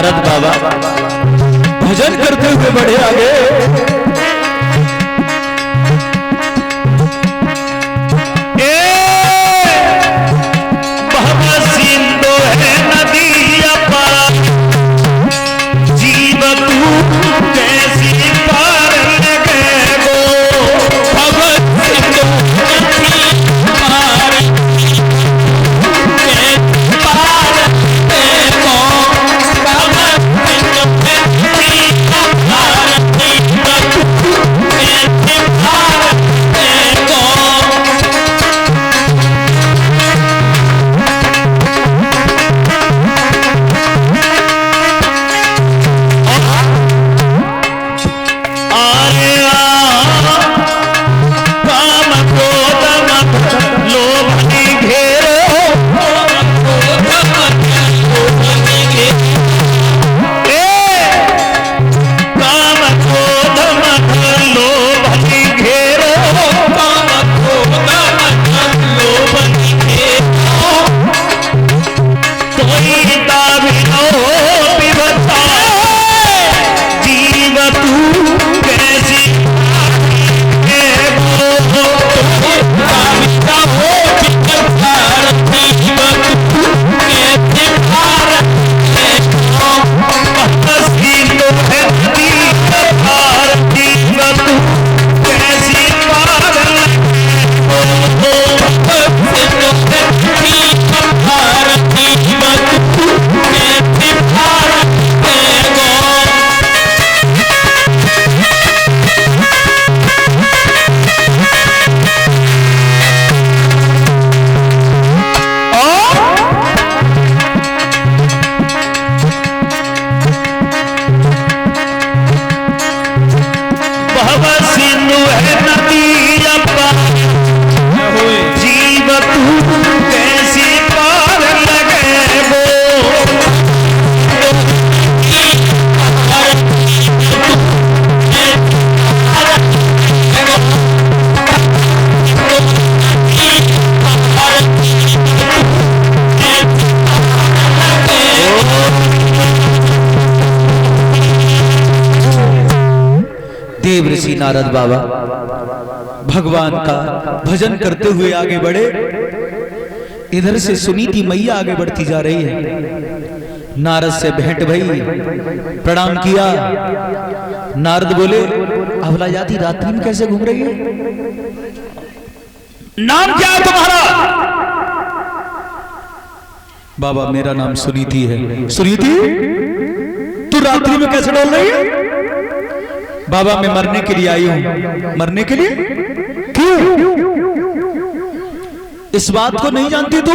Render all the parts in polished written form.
नारद बाबा भजन करते हुए बढ़े आगे। सिंधु है नदी अपार, जीव तू कैसी पार लगे गो। सिंधु नदी पार, पार देखो। देव ऋषि नारद बाबा भगवान का भजन करते हुए आगे बढ़े। इधर से सुनीति मैया आगे बढ़ती जा रही है। नारद से भेंट भई, प्रणाम किया। नारद बोले, अबला जाति रात्रि में कैसे घूम रही है? नाम क्या है तुम्हारा? बाबा मेरा नाम सुनीति है। सुनीति, तू रात्रि में कैसे डोल रही है? बाबा मैं मरने के लिए आई हूं। मरने के लिए? क्यों? इस बात को नहीं जानती तू?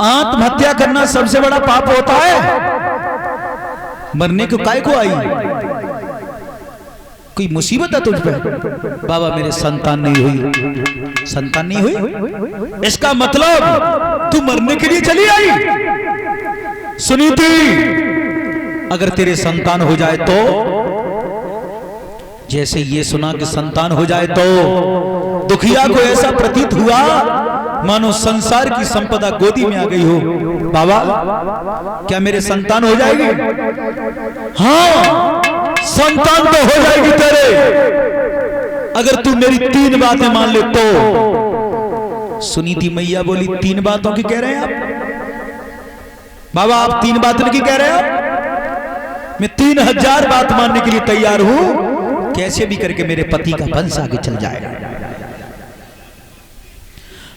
आत्महत्या करना सबसे बड़ा पाप होता है। मरने को काय को आई? कोई मुसीबत है तुझ पे? बाबा मेरे संतान नहीं हुई। संतान नहीं हुई? इसका मतलब तू मरने के लिए चली आई? सुनीति, अगर तेरे संतान हो जाए तो, जैसे ये सुना कि संतान हो जाए तो दुखिया को ऐसा प्रतीत हुआ मानो संसार की संपदा गोदी में आ गई हो। बाबा क्या मेरे संतान हो जाएगी? हाँ, संतान तो हो जाएगी तेरे, अगर तू मेरी 3 बातें मान ले तो। सुनीति मैया बोली, 3 बातों की कह रहे हैं आप? बाबा आप 3 बातों की कह रहे हैं आप? मैं 3000 बात मानने के लिए तैयार हूं, कैसे भी करके मेरे पति का वंश आगे चल जाएगा।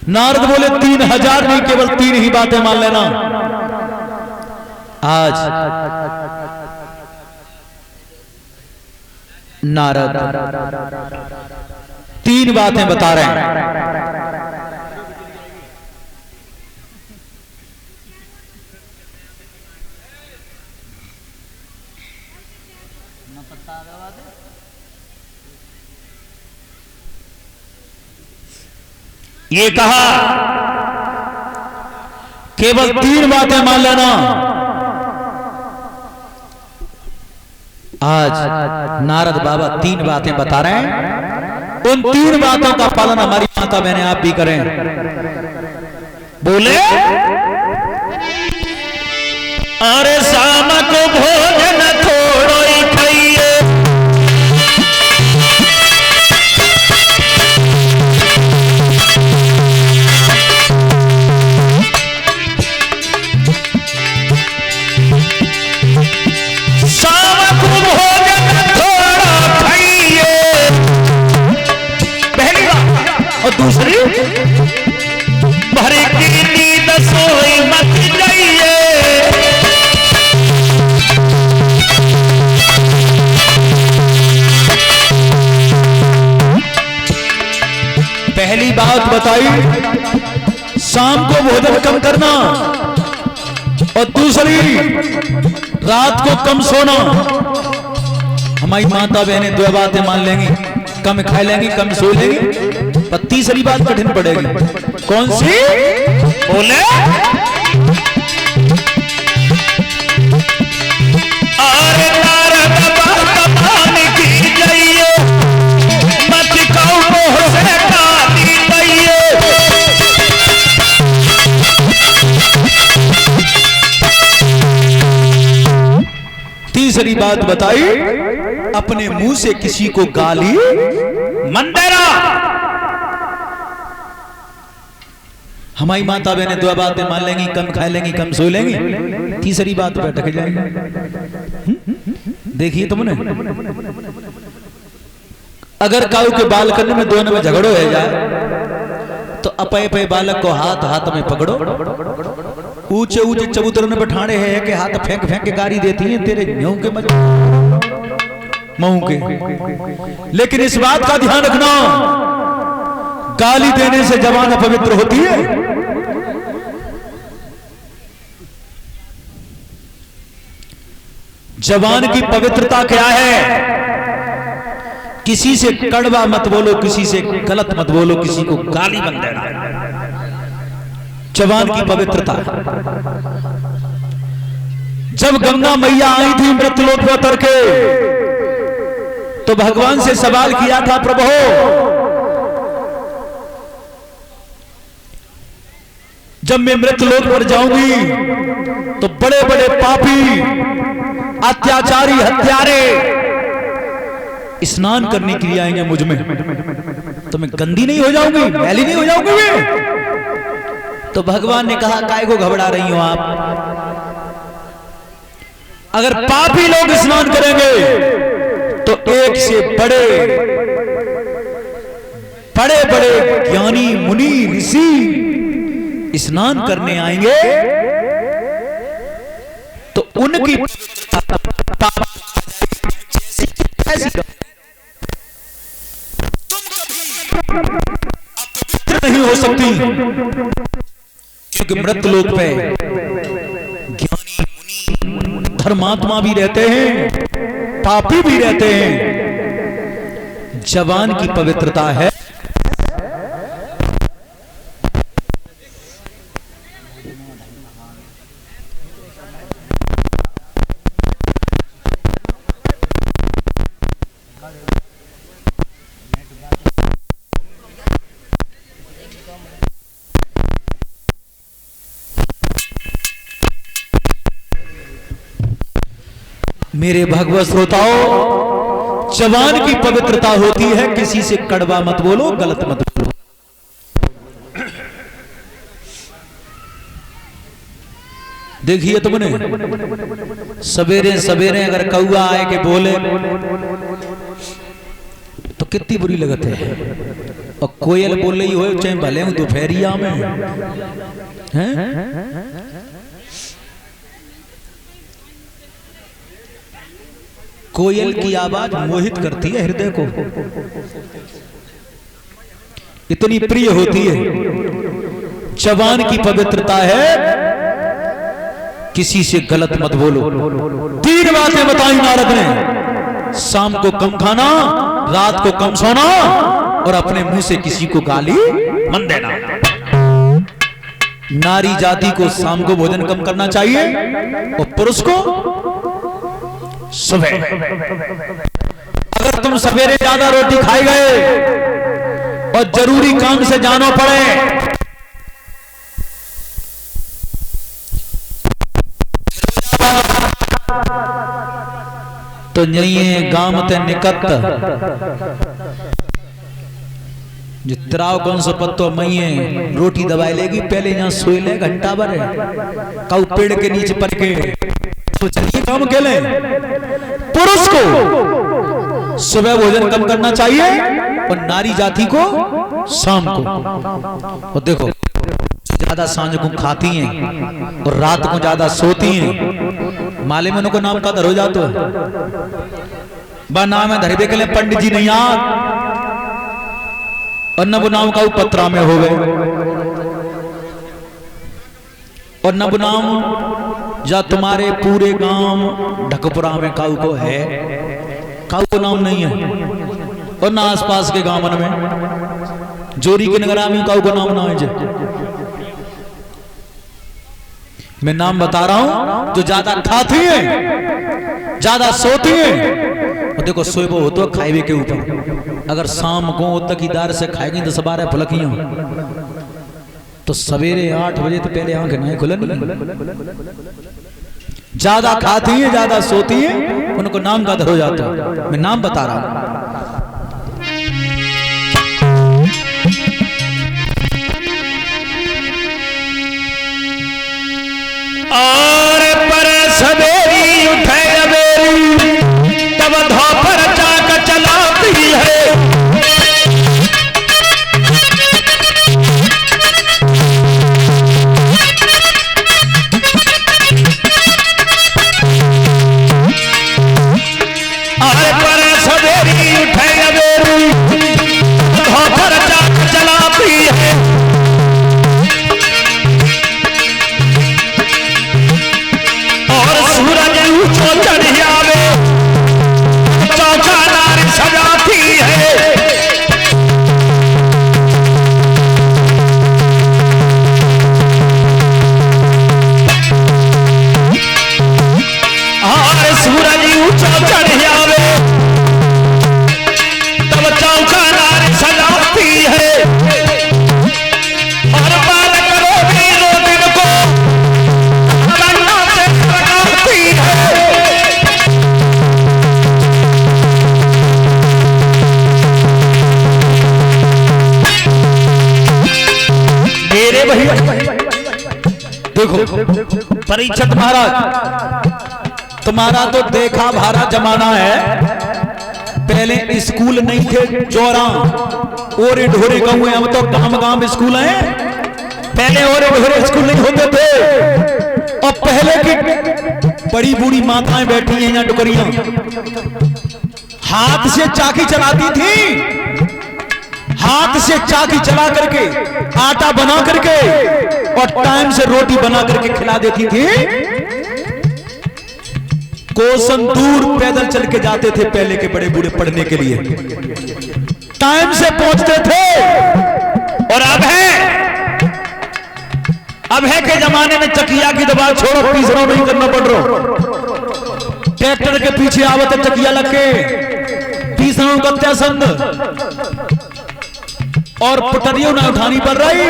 नारद बोले 3000 नहीं, केवल 3 ही बातें मान लेना। आज नारद 3 बातें बता रहे हैं। ये कहा केवल 3 बातें मान लेना। आज नारद बाबा 3 बातें बता रहे हैं। उन 3 बातों का पालन हमारी माता बहनें आप भी करें। बोले अरे शाम को भोजन थोड़ो ही खाइए, शाम को भोजन थोड़ा खाइए। पहली बात। और दूसरी, भर की नींद सोई मत जाइए। पहली बात बताई शाम को भोजन कम करना, और दूसरी रात को कम सोना। हमारी माता बहनें दो बातें मान लेंगी, कम खा लेंगी, कम सो लेंगी, पर तीसरी बात कठिन पड़ेगी। कौन सी? बोले अरे नारद बात मान की जाइए, मत कहो से काली जाइए। तीसरी बात बताई, अपने मुंह से किसी को गाली मन देना। हमारी माता बहनें दो बातें मान लेंगी, कम खा लेंगी, कम सो लेंगी, तीसरी बात पे अटक जाएंगी। देखिए तुमने, अगर काऊ के बाल करने में दोनों में झगड़ो हो जाए तो अपे पे बालक को हाथ हाथ में पकड़ो, ऊंचे ऊंचे चबूतरों में बैठाने हैं कि हाथ फेंक फेंक के गाड़ी देती हैं तेरे न्यू के मऊ के। लेकिन इस बात का ध्यान रखना, गाली देने से जबान अपवित्र होती है। जबान की पवित्रता क्या है? किसी से कड़वा मत बोलो, किसी से गलत मत बोलो, किसी को गाली मत देना। जबान की पवित्रता। जब गंगा मैया आई थी मृतलोक में उतर के, तो भगवान से सवाल किया था, प्रभु जब मैं मृतलोक पर जाऊंगी तो बड़े बड़े पापी, अत्याचारी, हत्यारे स्नान करने के लिए आएंगे मुझ में, तो मैं गंदी नहीं हो जाऊंगी, मैली नहीं हो जाऊंगी मैं? तो भगवान ने कहा, काय को घबरा रही हो आप? अगर पापी लोग स्नान करेंगे तो एक से बड़े बड़े ज्ञानी, मुनि, ऋषि स्नान करने आएंगे, तो उनकी नहीं हो सकती, क्योंकि मृतलोक पे ज्ञानी, मुनि, धर्मात्मा भी रहते हैं, पापी भी रहते हैं। जबान की पवित्रता है। मेरे भगवत श्रोताओं, जबान की पवित्रता होती है, किसी से कड़वा मत बोलो, गलत मत बोलो। देखिए तुमने, सवेरे सवेरे अगर कौआ आए के बोले तो कितनी बुरी लगत है, और कोयल बोल रही हो चाहे भले हूं दोपहरिया में, हैं? कोयल की आवाज मोहित करती है हृदय को, इतनी प्रिय होती है। जबान की पवित्रता है, किसी से गलत मत बोलो। 3 बातें बताई नारद ने, शाम को कम खाना, रात को कम सोना, और अपने मुंह से किसी को गाली मत देना। नारी जाति को शाम को भोजन कम करना चाहिए, और पुरुष को सुबह। अगर तुम सवेरे ज्यादा रोटी खाए गए और जरूरी काम से जाना पड़े, तो यही गांव ते निकट जितराव कौन सो पत्तो मई रोटी दबाई लेगी, पहले यहाँ सोई ले घंटा भर काऊ पेड़ के नीचे पड़ के तो चलिए काम के ले। पुरुष को सुबह भोजन कम करना चाहिए और नारी जाति को शाम को। और देखो ज्यादा सांझ को खाती हैं और रात को ज्यादा सोती हैं, माले में उनको नाम का दर हो जाता है। बा नाम है धरबे के लिए पंडित जी नहीं याद और न बुनाव का पत्रा में हो गए और न बुनाव या तुम्हारे पूरे गांव ढकपुरा में काऊ को है, काऊ को नाम नहीं है और ना आसपास के गांव में जोरी के नगरा में काऊ को नाम ना है। मैं नाम बता रहा हूं जो ज्यादा खाती है ज्यादा सोती है। और देखो सोएबो हो तो खाएबे के ऊपर, अगर शाम को तकीदार से खाएगी 10-12 फलकियां तो सवेरे 8 बजे तो पहले आंखें नहीं खुलनी। ज्यादा खाती है ज्यादा सोती है उनको नाम का दर हो जाता है। मैं नाम बता रहा हूं। और पर सवेरी उठे अबेरी तब धोपर चाक चलाती है। और पर सवेरी उठे अबेरी धोपर चाक चलाती है। सूरज ऊंचो चढ़ आवे चौका नारी सजाती है। और सूरज ऊंचो चढ़ आवे तब चौका नारी सजाती है। और बाल करो भी दो दिन को मेरे भैया देखो परीक्षित महाराज तुम्हारा तो देखा भारा जमाना है। पहले स्कूल नहीं थे चौरा ओरे ढोरे गाँव, हम तो गांव गांव स्कूल हैं। पहले ओरे ढोरे स्कूल नहीं होते थे और पहले की बड़ी बूढ़ी माताएं बैठी हैं यहाँ टुकरियां हाथ से चाकी चलाती थी, हाथ से चाकी चला करके आटा बना करके और टाइम से रोटी बना करके खिला देती थी। कोसन दूर पैदल चल के जाते थे पहले के बड़े बूढ़े पढ़ने के लिए, टाइम से पहुंचते थे। और अब है के जमाने में चकिया की दबाव छोड़ो, तीसरा नहीं करना पड़ रहा। ट्रैक्टर के पीछे आवत चकिया लग के तीसरा का संद और पुटरियों ना उठानी पड़ रही।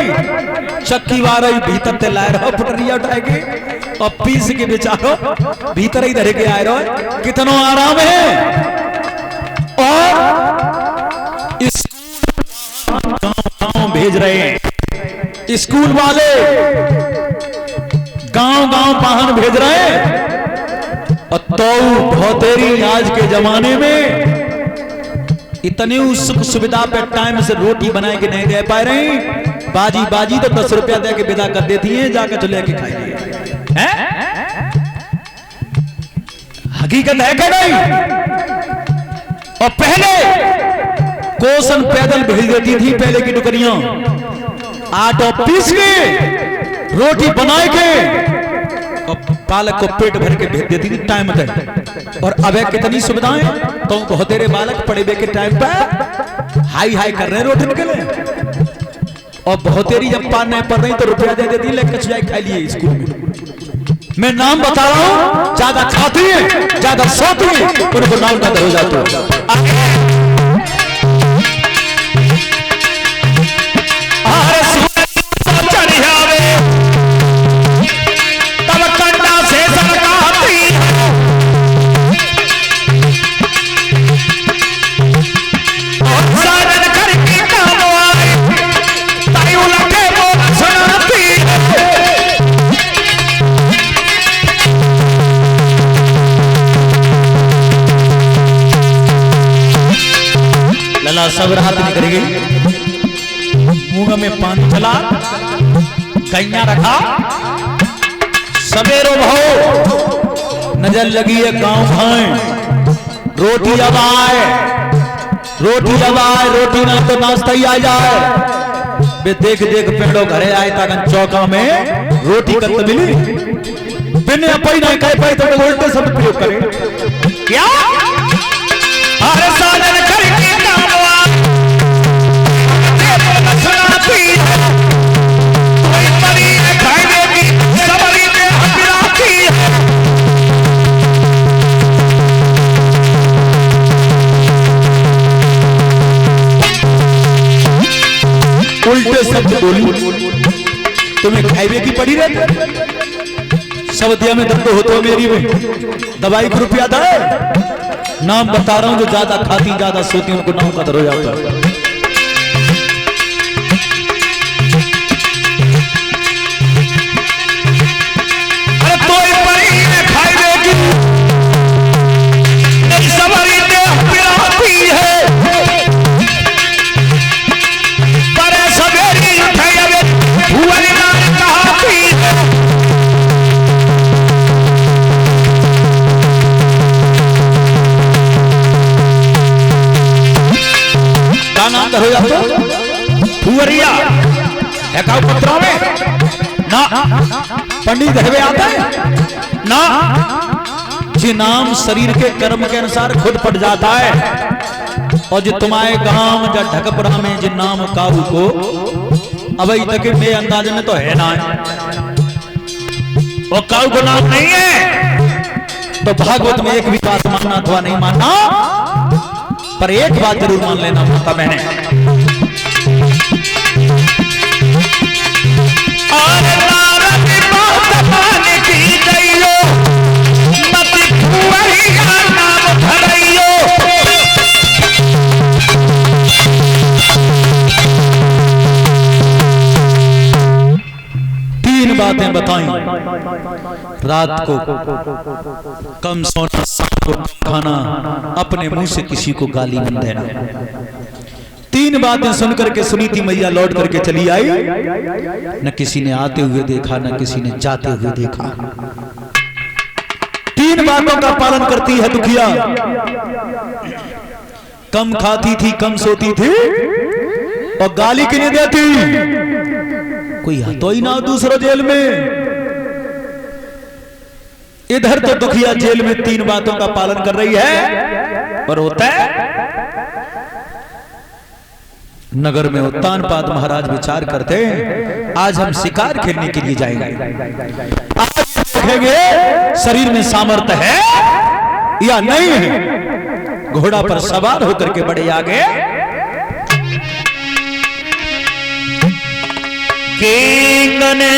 चक्की वाला भीतर ते लाए रहो पुटरिया उठाएगी और पीस के बेचारो भीतर ही धरे के आए रहो। कितना आराम है। और गांव भेज रहे हैं स्कूल वाले, गांव गांव वाहन भेज रहे हैं। और तो भौतेरी आज के जमाने में इतनी सुख सुविधा पे टाइम से रोटी बनाए के नहीं दे पा रही। बाजी बाजी तो 10 रुपया दे के विदा कर देती है, जाकर चले के खाइए। हकीकत है क्या नहीं। और पहले कोसन पैदल भेज देती थी पहले की टुकड़ियां, आटा पीस के रोटी बनाए के और बालक को पेट भर के भेज देती थी टाइम तक। और अब कितनी सुविधाएं, तो बहुत तेरे बालक पढ़े के टाइम पर हाई हाई कर रहे हैं रोटी के लिए। और बहुत तेरी जब पान नहीं पढ़ रही तो रुपया दे देती ले कचुआई खा लिए स्कूल में। मैं नाम बता रहा हूं, ज्यादा खाती है ज्यादा सोती है उनको नाम का हो जाता है। चला सब रात निकल गई, मुंह में पानी चला, कैया रखा, सवेरो भाव नजर लगी है गांव खाए, रोटी अब आए, रोटी अब आए, रोटी ना तो नाश्ता ही आ जाए। बे देख देख पेड़ो घरे आए ताकन चौका में रोटी कत मिली, बिने अपई नहीं कह पाई तो उल्टे शब्द प्रयोग करे क्या? अरे साधन करके कामवा देखो नसना पी कोई परी है खाने की सबरी में हपिराती है। उल्टे शब्द बोली, तुम्हें खाइबे की पड़ी रहती, सब दिया में दर्द होते हो मेरी में, दवाई को रुपया दे, नाम बता रहा हूं, जो ज्यादा खाती ज्यादा सोती उनको नाम कदर हो जाता है। अरे कोई परी है खाइबे की नहीं सबरी में हपिराती है, पर सवेरी उठाए भुवन नाम कहाती है। नाम हो जाता फुवरिया है का पत्रों में ना, पंडित हवे आता है ना, जी नाम शरीर के कर्म के अनुसार खुद पड़ जाता है, और जो तुम्हारे गांव या ढकपरा में जिन नाम काबू को अब तक मेरे अंदाजे में तो है ना, वो काबू को नाम नहीं है। तो भागवत में एक भी बात मानना अथवा नहीं मानना, पर एक बात जरूर मान लेना माता मैंने, और नारद बात मान की गईयो मत फुवरिया नाम धरइयो। तीन बातें बताई, रात को कम सोना, शाम को कम खाना, अपने मुंह से किसी को गाली मत देना। तीन बातें सुनकर के सुनीति मैया लौट करके चली आई, न किसी ने आते हुए देखा न किसी ने जाते हुए देखा। तीन बातों का पालन करती है दुखिया, कम खाती थी, कम सोती थी, और गाली किन्हें देती? कोई तो ही ना दूसरा जेल में। इधर तो दुखिया जेल में तीन बातों का पालन कर रही है, पर होता है नगर में उत्तानपाद महाराज विचार करते हैं, आज हम शिकार खेलने के लिए जाएंगे, आज देखेंगे शरीर में सामर्थ्य है या नहीं है। घोड़ा पर सवार होकर के बड़े आगे, किंग ने